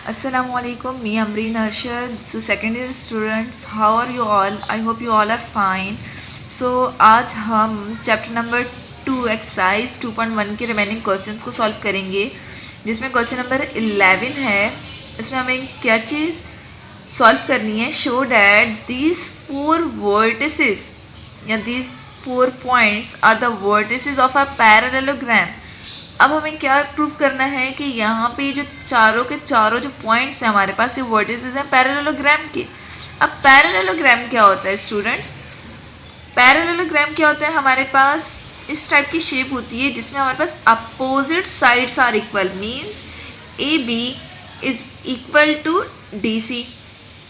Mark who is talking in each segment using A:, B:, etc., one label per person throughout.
A: Assalamualaikum, me Amreen Arshad. So second year students, how are you all? I hope you all are fine. So आज हम chapter number 2 exercise 2.1 के remaining questions को solve करेंगे, जिसमें question number 11 है. इसमें हमें क्या चीज़ सॉल्व करनी है? शो डैट दीज 4 वर्टिसेस या these 4 points are the vertices of a parallelogram. अब हमें क्या प्रूव करना है कि यहाँ पे जो चारों के चारों जो पॉइंट्स हैं हमारे पास, ये वर्टिसेस हैं पैरेललोग्राम के. अब पैरेललोग्राम क्या होता है स्टूडेंट्स? पैरेललोग्राम क्या होता है? हमारे पास इस टाइप की शेप होती है जिसमें हमारे पास opposite sides are equal, means A B is equal to D C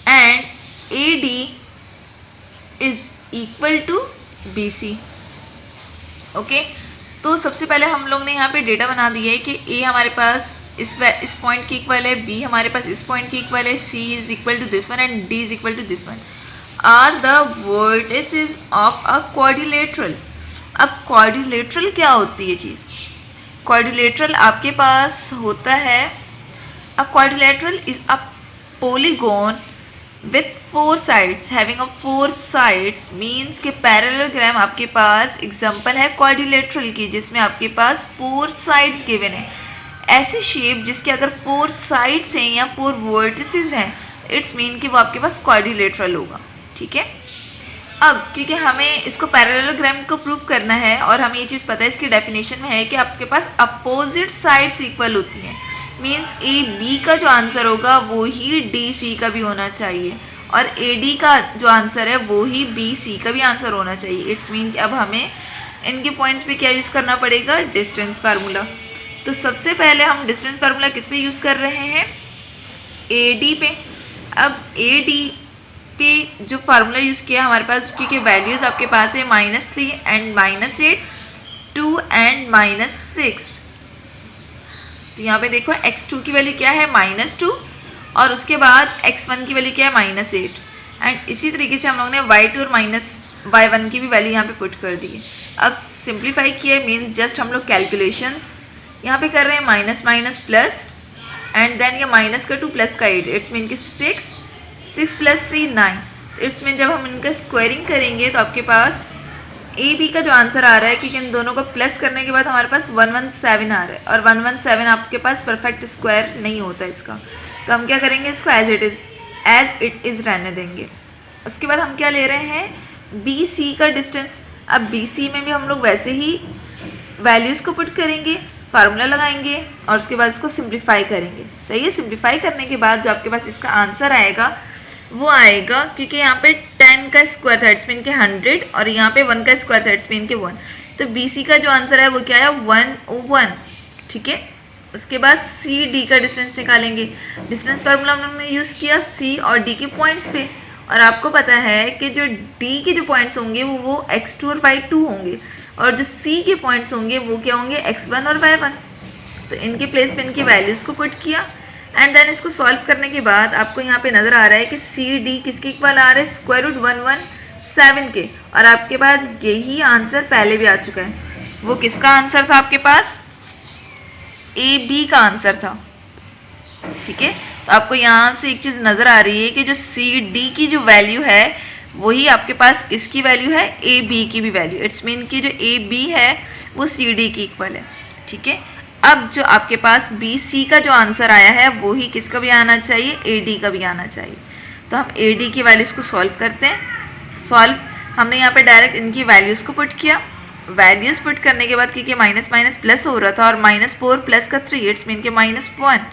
A: and A D is equal to B C. Okay, तो सबसे पहले हम लोग ने यहाँ पे डेटा बना दिया है कि ए हमारे पास इस पॉइंट के इक्वल है, बी हमारे पास इस पॉइंट के इक्वल है, C is equal to this one and D is equal to this one are the vertices of a quadrilateral. अब क्वाड्रिलेटरल क्या होती है चीज़? क्वाड्रिलेटरल आपके पास होता है, a quadrilateral is a polygon with 4 sides, having a 4 sides means कि पैरेललोग्राम आपके पास एग्जांपल है क्वाड्रिलेटरल की, जिसमें आपके पास 4 sides गिवन है. ऐसी शेप जिसके अगर 4 sides हैं या 4 वर्टिसेस हैं, इट्स मीन कि वो आपके पास क्वाड्रिलेटरल होगा. ठीक है, अब क्योंकि हमें इसको पैरेललोग्राम को प्रूव करना है और हमें ये चीज़ पता है, इसकी डेफिनेशन में है कि आपके पास अपोजिट साइड्स इक्वल होती हैं, मीन्स ए बी का जो आंसर होगा वो ही डी सी का भी होना चाहिए और ए डी का जो आंसर है वो ही बी सी का भी आंसर होना चाहिए. इट्स मीन कि अब हमें इनके पॉइंट्स पे क्या यूज़ करना पड़ेगा? Distance formula. तो सबसे पहले हम डिस्टेंस फार्मूला किस पे यूज़ कर रहे हैं? ए डी पे. अब ए डी पे जो फार्मूला यूज़ किया हमारे पास, क्योंकि वैल्यूज़ आपके पास है -3 एंड -8, 2 एंड -6. तो यहाँ पे देखो x2 की वैल्यू क्या है? -2 और उसके बाद x1 की वैल्यू क्या है? -8. एंड इसी तरीके से हम लोग ने y2 और -y1 की भी वैल्यू यहाँ पे पुट कर दी है. अब सिंप्लीफाई किया मीन्स जस्ट हम लोग कैलकुलेशंस यहाँ पे कर रहे हैं, minus minus plus and then ये माइनस का 2 प्लस का 8, इट्स मीन कि 6 + 3 9. इट्स मीन जब हम इनका स्क्वायरिंग करेंगे तो आपके पास ए बी का जो आंसर आ रहा है, क्योंकि इन दोनों को प्लस करने के बाद हमारे पास 117 आ रहा है और 117 आपके पास परफेक्ट स्क्वायर नहीं होता इसका. तो हम क्या करेंगे? इसको एज इट इज़ रहने देंगे. उसके बाद हम क्या ले रहे हैं? बी सी का डिस्टेंस. अब बी सी में भी हम लोग वैसे ही वैल्यूज़ को पुट करेंगे, फार्मूला लगाएंगे और उसके बाद इसको सिंप्लीफाई करेंगे. सही है, सिंप्लीफाई करने के बाद जो आपके पास इसका आंसर आएगा वो आएगा, क्योंकि यहाँ पे 10 का स्क्वायर था, इट्स मीन के 100 और यहाँ पे 1 का स्क्वायर था, इट्स मीन के 1. तो बी सी का जो आंसर है वो क्या है? 101. ठीक है, उसके बाद सी डी का डिस्टेंस निकालेंगे. डिस्टेंस फार्मूला हम लोगों ने यूज़ किया सी और डी के पॉइंट्स पे, और आपको पता है कि जो डी के जो पॉइंट्स होंगे वो x2 और y2 होंगे और जो सी के पॉइंट्स होंगे वो क्या होंगे? x1 और y1. तो इनके प्लेस पे इनकी वैल्यूज़ को पुट किया एंड देन इसको सॉल्व करने के बाद आपको यहाँ पे नज़र आ रहा है कि सी डी किसके इक्वल आ रहा है? √117 के. और आपके पास यही आंसर पहले भी आ चुका है. वो किसका आंसर था आपके पास? ए बी का आंसर था. ठीक है, तो आपको यहाँ से एक चीज़ नज़र आ रही है कि जो सी डी की जो वैल्यू है वही आपके पास किसकी वैल्यू है? ए बी की भी वैल्यू. इट्स मीन कि जो ए बी है वो सी डी की इक्वल है. ठीक है, अब जो आपके पास बी सी का जो आंसर आया है वो ही किसका भी आना चाहिए? ए डी का भी आना चाहिए. तो हम ए डी की वैल्यूज़ को सॉल्व करते हैं. सॉल्व हमने यहाँ पे डायरेक्ट इनकी वैल्यूज़ को पुट किया. वैल्यूज़ पुट करने के बाद क्योंकि माइनस माइनस प्लस हो रहा था और -4 + 3, इट्स मीन के -1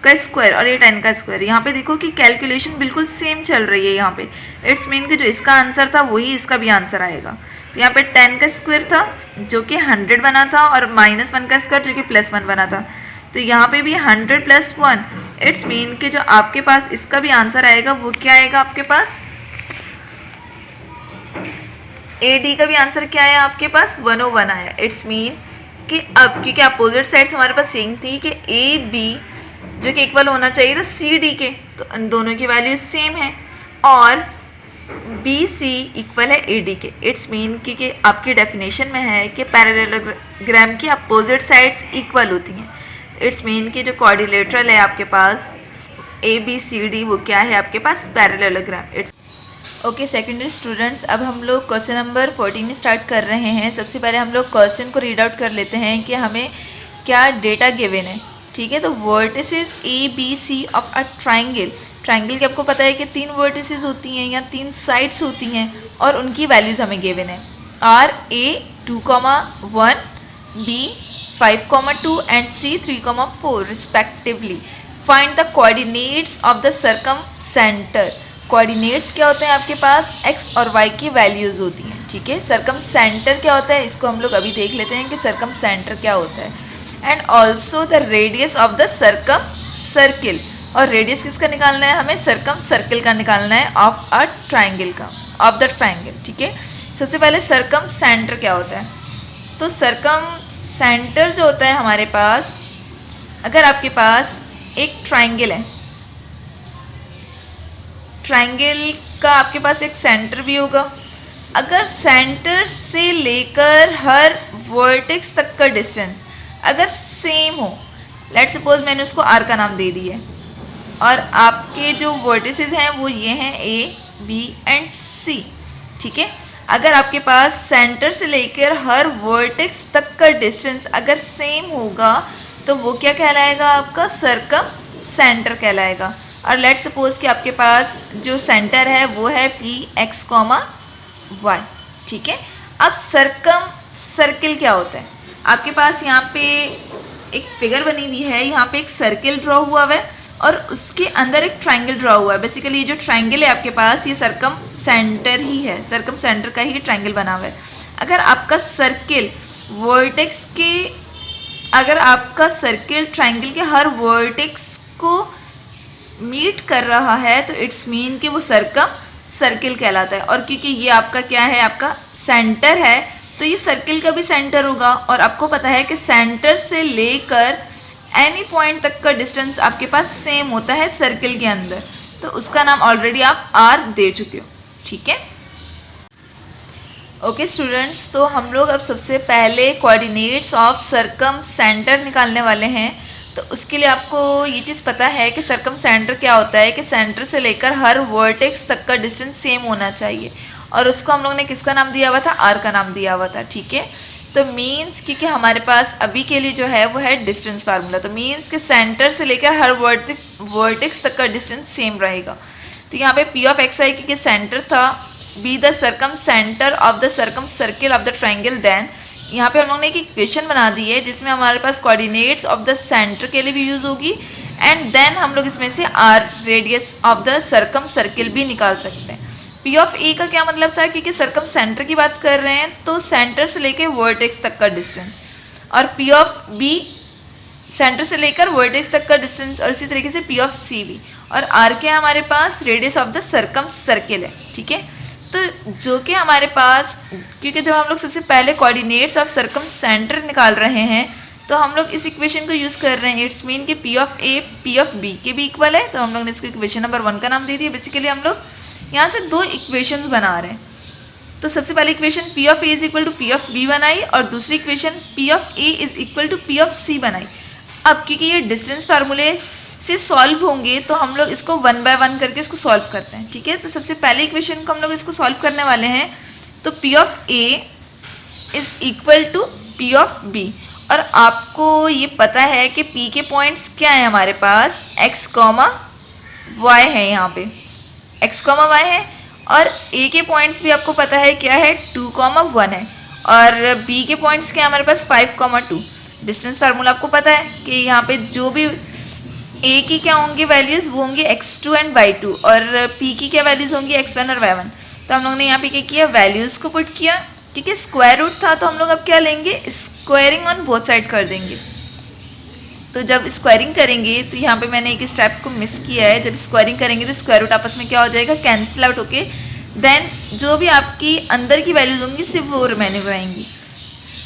A: का स्क्वायर और ये 10 का स्क्वायर. यहाँ पे देखो कि कैलकुलेशन बिल्कुल सेम चल रही है यहाँ पे. इट्स मीन कि जो इसका आंसर था वही इसका भी आंसर आएगा. तो यहाँ पे 10 का स्क्वायर था जो कि 100 बना था और -1 का स्क्वायर जो कि +1 बना था. तो यहाँ पे भी 100 + 1, इट्स मीन कि जो आपके पास इसका भी आंसर आएगा वो क्या आएगा? आपके पास ए डी का भी आंसर क्या आया? आपके पास 101 आया. इट्स मीन कि अब क्योंकि अपोजिट साइड्स हमारे पास सेम थी कि ए बी जो कि इक्वल होना चाहिए था सी डी के, तो इन दोनों की वैल्यू सेम है और बी सी इक्वल है ए डी के. इट्स मीन क्योंकि आपकी डेफिनेशन में है कि पैरेललोग्राम की अपोजिट साइड्स इक्वल होती हैं. इट्स मीन कि जो क्वाड्रिलेटरल है आपके पास ABCD वो क्या है आपके पास, parallelogram. It's okay secondary students, अब हम लोग क्वेश्चन नंबर 14 स्टार्ट कर रहे हैं। सबसे पहले हम लोग क्वेश्चन को रीड आउट कर लेते हैं कि हमें क्या डेटा गिवन है। ठीक है, तो vertices ABC of a triangle. Triangle के आपको पता है कि 3 वर्टिसेस होती हैं या 3 साइड्स होती हैं और उनकी वैल्यूज़ हमें गिवन है। A 2,1, B 5,2 and C 3,4 respectively. Find the coordinates of the circumcentre. Coordinates क्या होते हैं आपके पास, x और y की वैल्यूज़ होती हैं। ठीक है, सर्कमसेंटर क्या होता है, इसको हम लोग अभी देख लेते हैं कि सर्कमसेंटर क्या होता है। And also the radius of the circum circle. और रेडियस किसका निकालना है, हमें सर्कम सर्किल का निकालना है ऑफ अ ट्राइंगल का, ऑफ द ट्राइंगल। ठीक है, सबसे पहले सर्कम सेंटर क्या होता है। तो सर्कम सेंटर जो होता है हमारे पास, अगर आपके पास एक ट्राइंगल है, ट्राइंगल का आपके पास एक सेंटर भी होगा। अगर सेंटर से लेकर हर वर्टेक्स तक का डिस्टेंस अगर सेम हो, लेट्स सपोज मैंने उसको आर का नाम दे दिया है और आपके जो वर्टिसेस हैं वो ये हैं A, B एंड C। ठीक है, अगर आपके पास सेंटर से लेकर हर वर्टेक्स तक का डिस्टेंस अगर सेम होगा तो वो क्या कहलाएगा, आपका सर्कम सेंटर कहलाएगा। और लेट्स सपोज कि आपके पास जो सेंटर है वो है PX, Y। ठीक है, अब सर्कम सर्किल क्या होता है, आपके पास यहाँ पे एक फिगर बनी हुई है, यहाँ पे एक सर्किल ड्रॉ हुआ हुआ है और उसके अंदर एक ट्राइंगल ड्रॉ हुआ है। बेसिकली ये जो ट्राइंगल है आपके पास, ये सर्कम सेंटर ही है, सर्कम सेंटर का ही ट्राइंगल बना हुआ है। अगर आपका सर्किल वर्टेक्स के, अगर आपका सर्किल ट्राइंगल के हर वर्टेक्स को मीट कर रहा है तो इट्स मीन कि वो सर्कम सर्किल कहलाता है। और क्योंकि ये आपका क्या है, आपका सेंटर है, तो ये सर्किल का भी सेंटर होगा। और आपको पता है कि सेंटर से लेकर एनी पॉइंट तक का डिस्टेंस आपके पास सेम होता है सर्किल के अंदर, तो उसका नाम ऑलरेडी आप आर दे चुके हो। ठीक है, ओके स्टूडेंट्स, तो हम लोग अब सबसे पहले कोऑर्डिनेट्स ऑफ सर्कम सेंटर निकालने वाले हैं। तो उसके लिए आपको ये चीज़ पता है कि सर्कम सेंटर क्या होता है, कि सेंटर से लेकर हर वर्टेक्स तक का डिस्टेंस सेम होना चाहिए और उसको हम लोग ने किसका नाम दिया हुआ था, आर का नाम दिया हुआ था। ठीक है, तो मीन्स क्योंकि हमारे पास अभी के लिए जो है वो है डिस्टेंस फार्मूला, तो मीन्स कि सेंटर से लेकर हर वर्टेक्स तक का डिस्टेंस सेम रहेगा। तो यहाँ पे P ऑफ एक्स वाई क्योंकि सेंटर था, be the circumcentre of the circumcircle of the triangle, then यहाँ पे हम लोग ने एक इक्वेशन बना दी है जिसमें हमारे पास कोऑर्डिनेट्स ऑफ द सेंटर के लिए भी यूज़ होगी एंड देन हम लोग इसमें से R radius of the circumcircle भी निकाल सकते हैं। P ऑफ ए का क्या मतलब था, क्योंकि सर्कम सेंटर की बात कर रहे हैं तो सेंटर से लेकर वर्टेक्स तक का डिस्टेंस, और P ऑफ बी सेंटर से लेकर वर्टेक्स तक का डिस्टेंस, और इसी तरीके से P ऑफ सी भी, और आर के हमारे पास radius of the circumcircle है। ठीक है, तो जो कि हमारे पास, क्योंकि जब हम लोग सबसे पहले कोऑर्डिनेट्स ऑफ सर्कम सेंटर निकाल रहे हैं तो हम लोग इस इक्वेशन को यूज़ कर रहे हैं। इट्स मीन कि P of A P of B के भी इक्वल है, तो हम लोग ने इसको इक्वेशन नंबर 1 का नाम दे दिया। बेसिकली हम लोग यहाँ से 2 इक्वेशंस बना रहे हैं। तो सबसे पहले equation P of A is equal to P of B बनाई और दूसरी equation P of A is equal to P of C बनाई। अब क्योंकि ये डिस्टेंस फार्मूले से सॉल्व होंगे तो हम लोग इसको 1 बाय 1 करके इसको सॉल्व करते हैं। ठीक है, तो सबसे पहले इक्वेशन को हम लोग इसको सॉल्व करने वाले हैं। तो P of A is equal to P of B, और आपको ये पता है कि P के पॉइंट्स क्या है हमारे पास, x, y है, यहाँ पे x, y है, और A के पॉइंट्स भी आपको पता है क्या है, 2, 1 है, और B के पॉइंट्स क्या है हमारे पास 5, 2। डिस्टेंस फार्मूला आपको पता है कि यहाँ पे जो भी A की क्या होंगी वैल्यूज़, वो होंगी x2 एंड y2, और P की क्या वैल्यूज़ होंगी x1 और y1। तो हम लोग ने यहाँ पे क्या किया, वैल्यूज़ को पुट किया। ठीक है, स्क्वायर रूट था तो हम लोग अब क्या लेंगे, स्क्वायरिंग ऑन बोथ साइड कर देंगे। तो जब स्क्वायरिंग करेंगे तो यहाँ पे मैंने एक स्टेप को मिस किया है, जब स्क्वायरिंग करेंगे तो स्क्वायर रूट आपस में क्या हो जाएगा, कैंसिल आउट होके देन जो भी आपकी अंदर की वैल्यूज होंगी सिर्फ वो रिमेनिंग रहेंगी।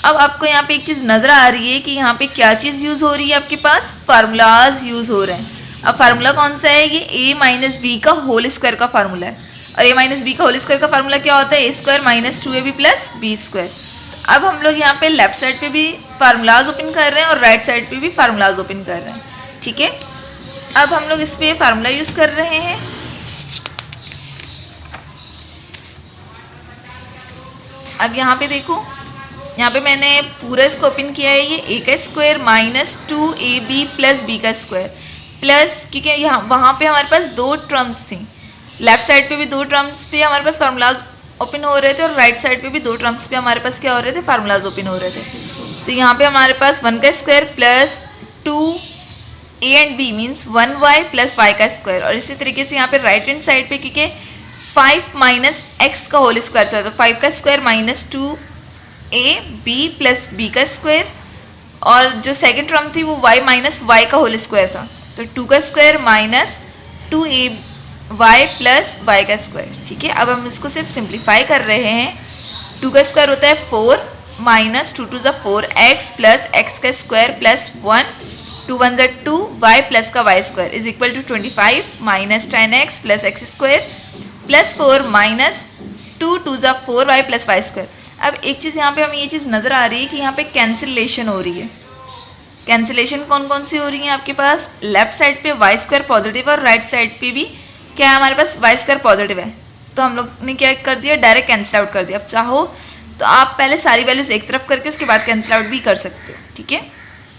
A: अब आपको यहाँ पे एक चीज़ नज़र आ रही है कि यहाँ पे क्या चीज़ यूज़ हो रही है, आपके पास फार्मूलाज यूज़ हो रहे हैं। अब फार्मूला कौन सा है, ये a माइनस बी का होल स्क्वायर का फार्मूला है, और a माइनस बी का होल स्क्वायर का फार्मूला क्या होता है, a square minus 2ab plus B square. तो अब हम लोग यहाँ पे लेफ्ट साइड पे भी फार्मूलाज ओपन कर रहे हैं और राइट साइड पे भी फार्मूलाज ओपन कर रहे हैं। ठीक है, अब हम लोग इस पे फार्मूला यूज़ कर रहे हैं। अब यहाँ पे देखो, यहाँ पे मैंने पूरा इसको ओपन किया है। ये ए का square minus 2ab plus B का स्क्वायर प्लस, क्योंकि यहाँ वहाँ पे हमारे पास दो टर्म्स थी, लेफ्ट साइड पे भी दो टर्म्स पे हमारे पास फार्मूलाज ओपन हो रहे थे और राइट साइड पे भी दो टर्म्स पे हमारे पास क्या हो रहे थे, फार्मूलाज ओपन हो रहे थे। तो यहाँ पे हमारे पास 1 का square plus 2a and b means 1y plus y का स्क्वायर, और इसी तरीके से यहाँ पे राइट हैंड साइड पे क्योंकि 5 माइनस एक्स का होल स्क्वायर था, तो 5 का square minus 2ab plus b का स्क्वायर, और जो सेकेंड टर्म थी वो y माइनस y का होल स्क्वायर था, तो 2 का square minus 2ay plus y का स्क्वायर। ठीक है, अब हम इसको सिर्फ सिंप्लीफाई कर रहे हैं। 2 का स्क्वायर होता है 4 माइनस 2 टू ज़ा 4x प्लस x का स्क्वायर प्लस 1, 2 1 ज़ा 2, y प्लस का y स्क्वायर is equal to 25 minus 10x plus x square plus 4 minus 2 2 ज़ा 4y प्लस y स्क्वायर। अब एक चीज़ यहाँ पे हमें ये चीज़ नज़र आ रही है कि यहाँ पे कैंसिलेशन हो रही है। कैंसिलेशन कौन कौन सी हो रही है आपके पास, लेफ्ट साइड पे वाई स्क्वायर पॉजिटिव और राइट साइड पे भी क्या है हमारे पास वाई स्क्वायर पॉजिटिव है, तो हम लोग ने क्या कर दिया, डायरेक्ट कैंसिल आउट कर दिया। अब चाहो तो आप पहले सारी वैल्यूज एक तरफ करके उसके बाद कैंसिल आउट भी कर सकते हो। ठीक है,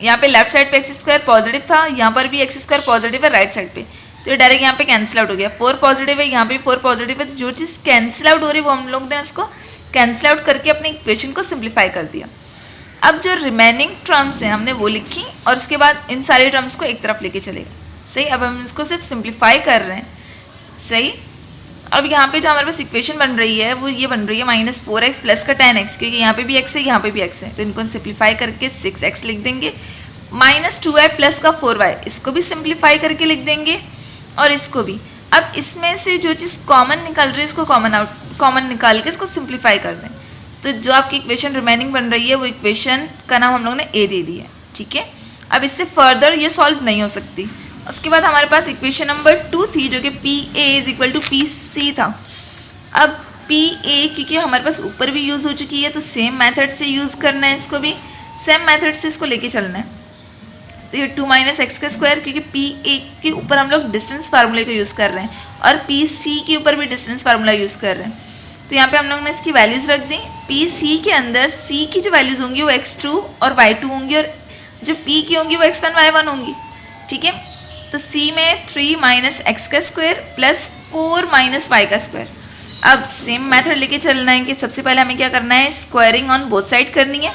A: यहाँ पे लेफ्ट साइड पे एक्स स्क्वायर पॉजिटिव था, यहाँ पर भी एक्स स्क्वायर पॉजिटिव है राइट साइड पे, तो डायरेक्ट यहाँ पे कैंसिल आउट हो गया। 4 पॉजिटिव है, यहाँ पे 4 पॉजिटिव है, तो जो चीज़ कैंसिल आउट हो रही है वो हम लोग ने उसको कैंसिल आउट करके अपने इक्वेशन को सिंप्लीफाई कर दिया। अब जो रिमेनिंग टर्म्स हैं हमने वो लिखी और उसके बाद इन सारे टर्म्स को एक तरफ लेके चले सही। अब हम इसको सिर्फ सिंप्लीफाई कर रहे हैं सही। अब यहाँ पे जो हमारे पास इक्वेशन बन रही है वो ये बन रही है माइनस 4x प्लस का 10x, क्योंकि यहाँ पे भी x है यहाँ पे भी x है, तो इनको सिंप्लीफाई करके 6x लिख देंगे। माइनस 2y प्लस का 4y, इसको भी सिंप्लीफाई करके लिख देंगे और इसको भी। अब इसमें से जो चीज़ कॉमन निकल रही है इसको कॉमन निकाल के इसको सिंप्लीफाई कर दें, तो जो आपकी इक्वेशन रिमेनिंग बन रही है वो इक्वेशन का नाम हम लोग ने ए दे दिया। ठीक है, अब इससे फर्दर ये सॉल्व नहीं हो सकती। उसके बाद हमारे पास इक्वेशन नंबर 2 थी जो कि P A is equal to P C था। अब पी ए क्योंकि हमारे पास ऊपर भी यूज़ हो चुकी है तो सेम मेथड से यूज़ करना है, इसको भी सेम मेथड से इसको लेके चलना है। तो ये 2 माइनस एक्स का स्क्वायर, क्योंकि पी ए के ऊपर हम लोग डिस्टेंस फार्मूले को यूज़ कर रहे हैं और पी सी के ऊपर भी डिस्टेंस फार्मूला यूज़ कर रहे हैं, तो यहाँ पे हम लोग ने इसकी वैल्यूज़ रख दी। पी सी के अंदर सी की जो वैल्यूज़ होंगी वो x2 और y2 होंगी और जो p की होंगी वो x1 y1 होंगी। ठीक है, तो c में 3 माइनस एक्स का स्क्वायर प्लस 4 माइनस y का स्क्वायर। अब सेम मेथड लेके चलना है कि सबसे पहले हमें क्या करना है, स्क्वायरिंग ऑन बोथ साइड करनी है।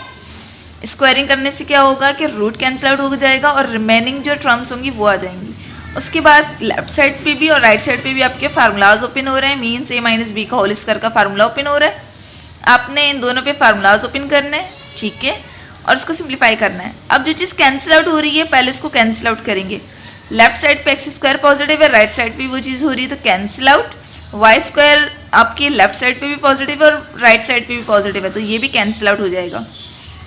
A: स्क्वायरिंग करने से क्या होगा कि रूट कैंसिल आउट हो जाएगा और रिमेनिंग जो टर्म्स होंगी वो आ जाएंगी। उसके बाद लेफ्ट साइड पे भी और राइट साइड पे भी आपके फार्मूलाज ओपन हो रहे हैं, मीन्स a माइनस बी का होल स्क्वायर का फार्मूला ओपन हो रहा है। आपने इन दोनों पे फार्मूलाज ओपन करने हैं, ठीक है, और इसको सिंप्लीफाई करना है। अब जो चीज़ कैंसिल आउट हो रही है पहले इसको कैंसिल आउट करेंगे। लेफ्ट साइड पे एक्स स्क्वायर पॉजिटिव है, राइट साइड पे वो चीज़ हो रही है, तो कैंसिल आउट। वाई स्क्वायर आपके लेफ्ट साइड पे भी पॉजिटिव है और राइट साइड पे भी पॉजिटिव है, तो ये भी कैंसिल आउट हो जाएगा।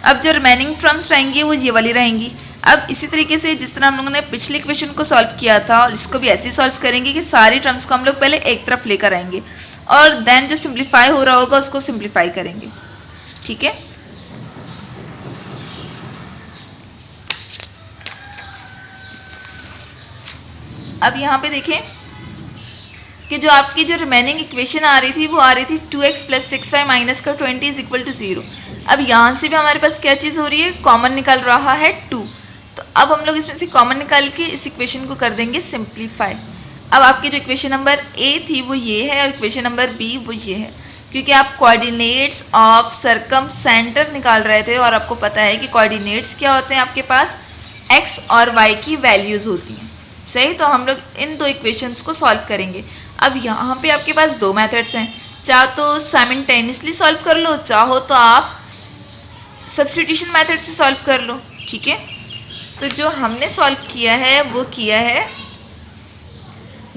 A: अब जो रिमेनिंग टर्म्स रहेंगी वो ये वाली रहेंगी। अब इसी तरीके से जिस तरह हम लोगों ने पिछले इक्वेशन को सॉल्व किया था और इसको भी ऐसे ही सॉल्व करेंगे कि सारी टर्म्स को हम लोग पहले एक तरफ लेकर आएंगे और देन जो सिंप्लीफाई हो रहा होगा उसको सिंप्लीफाई करेंगे। ठीक है, अब यहाँ पे देखें कि जो आपकी जो रिमेनिंग इक्वेशन आ रही थी वो आ रही थी 2x प्लस 6y माइनस का 20 इज इक्वल टू 0। अब यहाँ से भी हमारे पास क्या चीज़ हो रही है, कॉमन निकल रहा है 2, तो अब हम लोग इसमें से कॉमन निकाल के इस इक्वेशन को कर देंगे सिंप्लीफाई। अब आपकी जो इक्वेशन नंबर ए थी वो ये है और इक्वेशन नंबर बी वो ये है, क्योंकि आप कोऑर्डिनेट्स ऑफ सर्कम सेंटर निकाल रहे थे और आपको पता है कि कोऑर्डिनेट्स क्या होते हैं, आपके पास x और y की वैल्यूज़ होती हैं सही। तो हम लोग इन दो इक्वेशंस को सॉल्व करेंगे। अब यहाँ पे आपके पास दो मेथड्स हैं, चाहो तो साइमल्टेनियसली सॉल्व कर लो, चाहो तो आप सब्स्टिट्यूशन मेथड से सॉल्व कर लो। ठीक है, तो जो हमने सॉल्व किया है वो किया है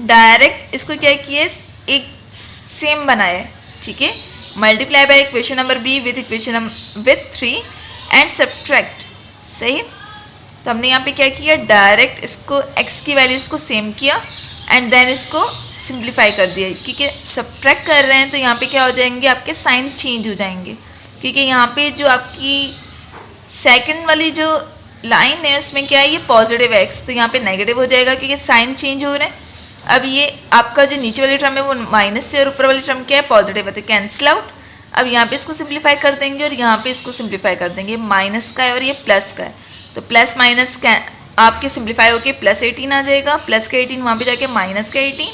A: डायरेक्ट, इसको क्या किया है, एक सेम बनाया है। ठीक है, multiply by equation number B with equation with 3 and subtract सही। तो हमने यहाँ पे क्या किया, डायरेक्ट इसको x की वैल्यूज़ को सेम किया एंड देन इसको सिंप्लीफाई कर दिया, क्योंकि सब्ट्रैक्ट कर रहे हैं तो यहाँ पे क्या हो जाएंगे, आपके साइन चेंज हो जाएंगे, क्योंकि यहाँ पे जो आपकी सेकंड वाली जो लाइन है उसमें क्या है, ये पॉजिटिव एक्स, तो यहाँ पे नेगेटिव हो जाएगा क्योंकि साइन चेंज हो रहे हैं। अब ये आपका जो नीचे वाली टर्म है वो माइनस से और ऊपर वाली टर्म क्या है, पॉजिटिव है, तो कैंसिल आउट। अब यहाँ पे इसको सिंप्लीफाई कर देंगे और यहाँ पे इसको सिंप्लीफाई कर देंगे, माइनस का है और ये प्लस का है, तो प्लस माइनस का आपके सिंप्लीफाई होके प्लस 18 आ जाएगा, प्लस का 18 वहाँ पे जाके माइनस का 18,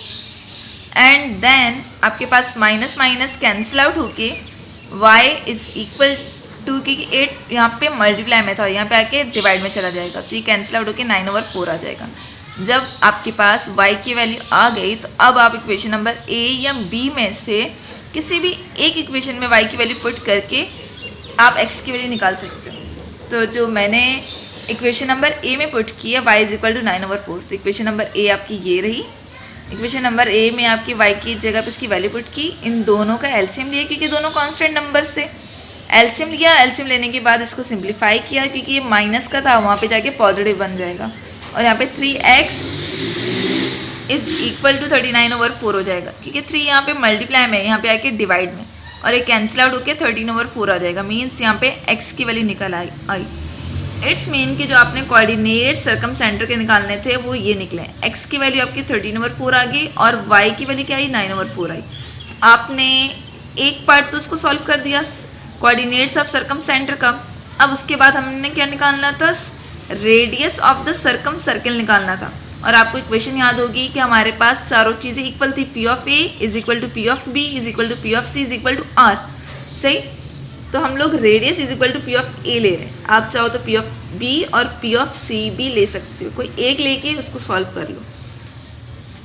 A: एंड देन आपके पास माइनस माइनस कैंसिल आउट होके y इज इक्वल टू की 8 यहाँ पे मल्टीप्लाई में था और यहाँ पे आके डिवाइड में चला जाएगा, तो ये कैंसिल आउट होके 9/4 आ जाएगा। जब आपके पास y की वैल्यू आ गई तो अब आप इक्वेशन नंबर a या b में से किसी भी एक इक्वेशन में y की वैल्यू पुट करके आप x की वैल्यू निकाल सकते हो। तो जो मैंने इक्वेशन नंबर a में पुट किया y इज इक्वल टू 9/4, तो इक्वेशन नंबर a आपकी ये रही। इक्वेशन नंबर a में आपकी y की जगह पे इसकी वैल्यू पुट की, इन दोनों का एलसीएम लिया क्योंकि दोनों कांस्टेंट नंबर से एलसीएम लिया। एलसीएम लेने के बाद इसको सिंप्लीफाई किया क्योंकि ये माइनस का था, वहाँ पे जाके पॉजिटिव बन जाएगा और यहाँ पे 3x इज इक्वल टू 39/4 हो जाएगा क्योंकि 3 यहाँ पे मल्टीप्लाई में, यहाँ पे आके डिवाइड में, और ये कैंसिल आउट होकर 13/4 आ जाएगा। मीन्स यहाँ पे x की वैल्यू निकल आई। इट्स मीन कि जो आपने कोऑर्डिनेट सर्कम सेंटर के निकालने थे वो ये निकले, x की वैल्यू आपकी 13/4 आ गई और y की वैल्यू क्या आई, 9/4 आई। आपने एक पार्ट तो उसको सॉल्व कर दिया कोऑर्डिनेट्स ऑफ सर्कम सेंटर का। अब उसके बाद हमने क्या निकालना था, radius of the circum circle निकालना था। और आपको इक्वेशन याद होगी कि हमारे पास चारों चीज़ें इक्वल थी, P of A is equal to P of B is equal to P of C is equal to R. सही, तो हम लोग radius is equal to P of A ले रहे हैं, आप चाहो तो पी ऑफ बी और पी ऑफ सी भी ले सकते हो, कोई एक लेके उसको सॉल्व कर लो,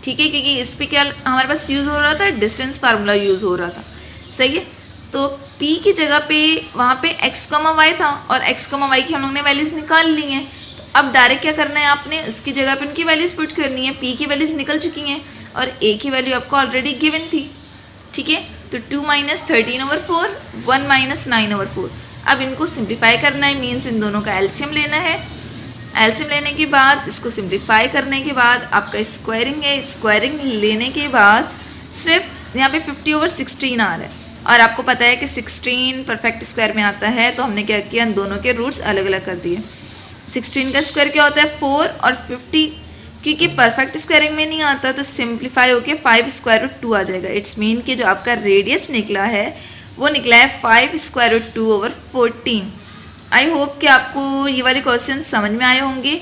A: ठीक है, क्योंकि इस पर क्या हमारे पास यूज़ हो रहा था, डिस्टेंस फार्मूला यूज़ हो रहा था। सही है, तो p की जगह पे वहाँ पे x, y था और x, y की हम लोग ने वैल्यूज़ निकाल ली हैं। तो अब डायरेक्ट क्या करना है, आपने उसकी जगह पे उनकी वैल्यूज़ पुट करनी है। p की वैल्यूज़ निकल चुकी हैं और a की वैल्यू आपको ऑलरेडी गिवन थी, ठीक है। तो 2 - 13/4, 1 - 9/4। अब इनको सिंप्लीफाई करना है, मीन्स इन दोनों का एलसीएम लेना है। एलसीएम लेने के बाद इसको सिंप्लीफाई करने के बाद आपका स्क्वायरिंग है, स्क्वायरिंग लेने के बाद सिर्फ यहाँ पे 50/16 आ रहा है और आपको पता है कि 16 परफेक्ट स्क्वायर में आता है, तो हमने क्या किया, दोनों के रूट्स अलग अलग कर दिए। 16 का स्क्वायर क्या होता है 4 और 50 क्योंकि परफेक्ट स्क्वायरिंग में नहीं आता तो सिंप्लीफाई होके 5√2 आ जाएगा। इट्स मीन कि जो आपका रेडियस निकला है वो निकला है 5√2/14। आई होप कि आपको ये वाले क्वेश्चन समझ में आए होंगे।